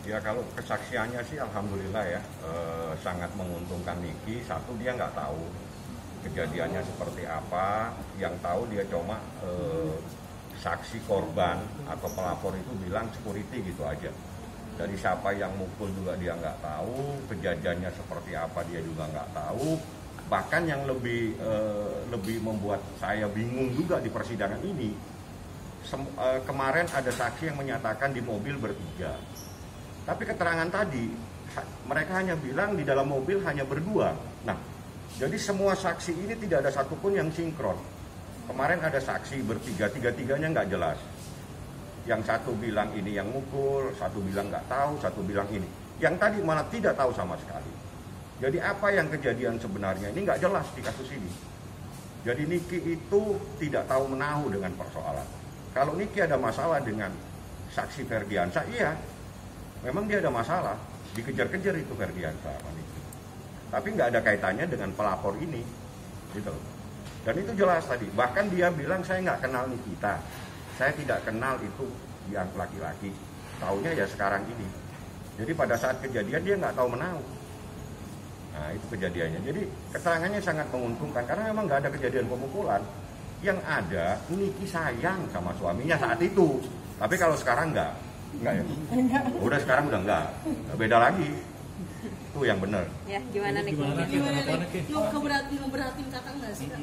Ya kalau kesaksiannya sih alhamdulillah ya, sangat menguntungkan Niki. Satu, dia nggak tahu kejadiannya seperti apa, yang tahu dia cuma saksi korban atau pelapor itu bilang security gitu aja. Dari siapa yang mukul juga dia nggak tahu, kejadiannya seperti apa dia juga nggak tahu. Bahkan yang lebih membuat saya bingung juga di persidangan ini, kemarin ada saksi yang menyatakan di mobil bertiga. Tapi keterangan tadi, mereka hanya bilang di dalam mobil hanya berdua. Nah, jadi semua saksi ini tidak ada satupun yang sinkron. Kemarin ada saksi bertiga, tiga-tiganya nggak jelas. Yang satu bilang ini yang mukul, satu bilang nggak tahu, satu bilang ini. Yang tadi malah tidak tahu sama sekali. Jadi apa yang kejadian sebenarnya ini nggak jelas di kasus ini. Jadi Niki itu tidak tahu menahu dengan persoalan. Kalau Niki ada masalah dengan saksi Ferdiansyah, iya. Memang dia ada masalah, dikejar-kejar itu Ferdiansyah sama Niki. Tapi nggak ada kaitannya dengan pelapor ini, gitu. Dan itu jelas tadi. Bahkan dia bilang saya nggak kenal Nikita, saya tidak kenal itu yang laki-laki. Taunya ya sekarang ini. Jadi pada saat kejadian dia nggak tahu menahu. Nah itu kejadiannya. Jadi keterangannya sangat menguntungkan karena memang nggak ada kejadian pemukulan. Yang ada Niki sayang sama suaminya saat itu. Tapi kalau sekarang nggak ya. Udah sekarang udah nggak. Beda lagi. Itu yang benar. Ya gimana nih? Ngeberatin kakak nggak sih kak?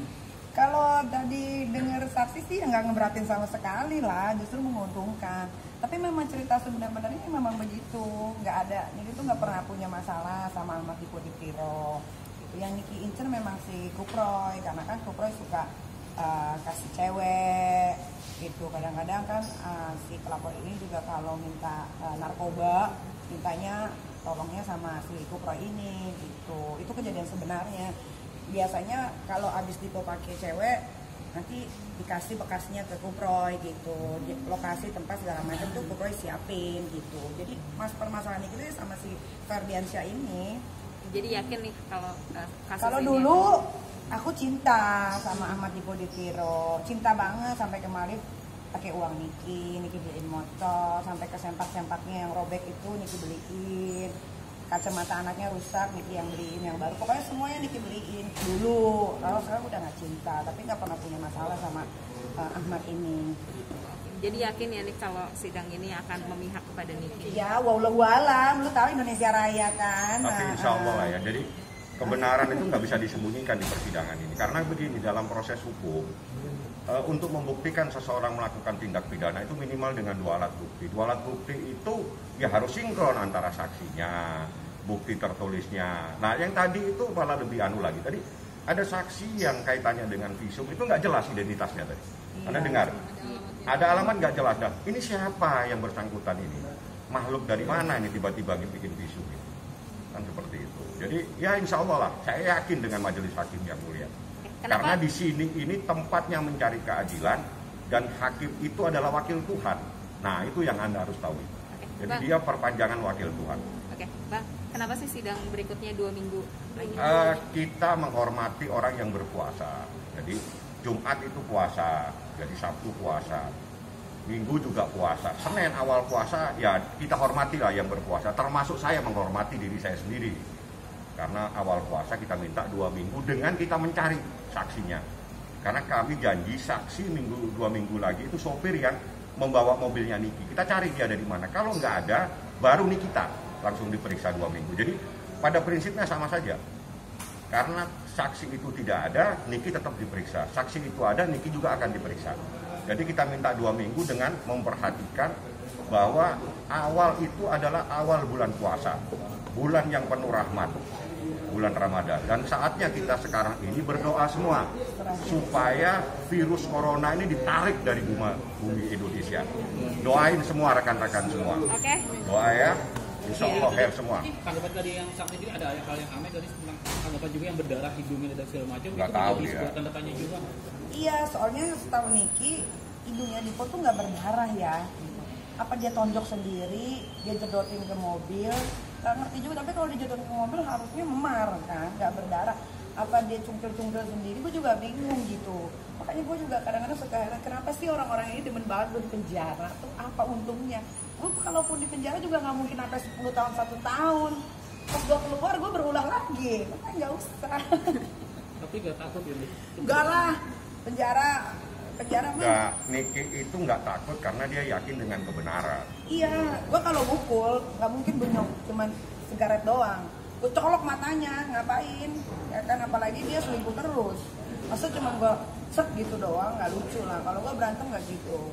Kalau tadi dengar saksi sih ya nggak ngeberatin sama sekali lah, justru menguntungkan. Tapi memang cerita sebenarnya memang begitu, nggak ada. Niki tuh nggak pernah punya masalah sama Ahmad Dipodipiro. Gitu. Yang Niki incer memang si Kuproy, karena kan Kuproy suka kasih cewek, gitu. Kadang-kadang kan si pelapor ini juga kalau minta narkoba, mintanya tolongnya sama si Kuproy ini, gitu. Itu kejadian sebenarnya. Biasanya kalau abis Dipo pakai cewek nanti dikasih bekasnya ke Kuproy gitu, lokasi tempat segala macam tuh Kuproy siapin gitu. Jadi permasalahan itu sama si Ferdiansyah ini. Jadi yakin nih kalau kasus kalau ini dulu aku cinta sama Ahmad Dipodipiro, cinta banget sampai kemarin pakai uang Niki beliin motor, sampai ke sempak-sempaknya yang robek itu Niki beliin. Kacamata anaknya rusak, Niki yang beliin yang baru. Pokoknya semuanya Niki beliin dulu. Kalau sekarang udah nggak cinta, tapi nggak pernah punya masalah sama Ahmad ini. Jadi yakin ya nih kalau sidang ini akan memihak kepada Niki? Ya, wallahu alam. Lu tahu Indonesia Raya kan? Tapi insya Allah lah ya. Jadi kebenaran itu nggak bisa disembunyikan di persidangan ini. Karena begini, dalam proses hukum, untuk membuktikan seseorang melakukan tindak pidana itu minimal dengan 2 alat bukti. 2 alat bukti itu ya harus sinkron antara saksinya, bukti tertulisnya. Nah yang tadi itu malah lebih lagi. Tadi ada saksi yang kaitannya dengan visum itu nggak jelas identitasnya tadi. Anda dengar? Ada alamat nggak jelas. Dan ini siapa yang bersangkutan ini? Makhluk dari mana ini tiba-tiba bikin visum ini? Kan seperti itu. Jadi ya insya Allah lah, saya yakin dengan majelis hakim yang mulia. Karena di sini ini tempatnya mencari keadilan dan hakim itu adalah wakil Tuhan. Nah itu yang Anda harus tahu. Jadi Bang, dia perpanjangan wakil Tuhan. Oke, Bang, kenapa sih sidang berikutnya 2 minggu lagi? Kita menghormati orang yang berpuasa. Jadi Jumat itu puasa, jadi Sabtu puasa, Minggu juga puasa, Senin awal puasa ya kita hormati lah yang berpuasa. Termasuk saya menghormati diri saya sendiri. Karena awal puasa kita minta 2 minggu dengan kita mencari saksinya. Karena kami janji saksi 2 minggu lagi itu sopir yang membawa mobilnya Niki. Kita cari dia ada di mana. Kalau nggak ada, baru Nikita langsung diperiksa 2 minggu. Jadi pada prinsipnya sama saja. Karena saksi itu tidak ada, Niki tetap diperiksa. Saksi itu ada, Niki juga akan diperiksa. Jadi kita minta 2 minggu dengan memperhatikan bahwa awal itu adalah awal bulan puasa. Bulan yang penuh rahmat, bulan Ramadan. Dan saatnya kita sekarang ini berdoa semua supaya virus corona ini ditarik dari bumi Indonesia. Doain semua rekan-rekan semua. Oke. Doa ya, insya Allah khair semua. Tanggapan tadi yang saksi ini ada hal yang aneh tadi tentang tanggapan juga yang berdarah hidungnya dan segala macam. Nggak itu tahu menjadi dia. sebuah tanda tanya juga. Iya, soalnya setahu Niki hidungnya Dipo tuh nggak berdarah ya. Apa dia tonjok sendiri, dia jedotin ke mobil, nggak ngerti juga. Tapi kalau dijedotin ke mobil harusnya memar kan, nggak berdarah. Apa dia cungkil-cungkil sendiri, gue juga bingung gitu. Makanya gue juga kadang-kadang suka heran, kenapa sih orang-orang ini demen banget berpenjara tuh apa untungnya? gue kalaupun di penjara juga nggak mungkin sampai 10 tahun 1 tahun. Pas gue keluar gue berulah lagi, makanya nggak usah. Tapi gak takut ya? Enggak lah, penjara mah. Nggak, Niki itu nggak takut karena dia yakin dengan kebenaran. Iya, gue kalau mukul nggak mungkin bunyok, cuman sigaret doang. Gue colok matanya, ngapain? Ya kan apalagi dia selingkuh terus. Masa cuma gue set gitu doang, nggak lucu lah. Kalau gue berantem nggak gitu.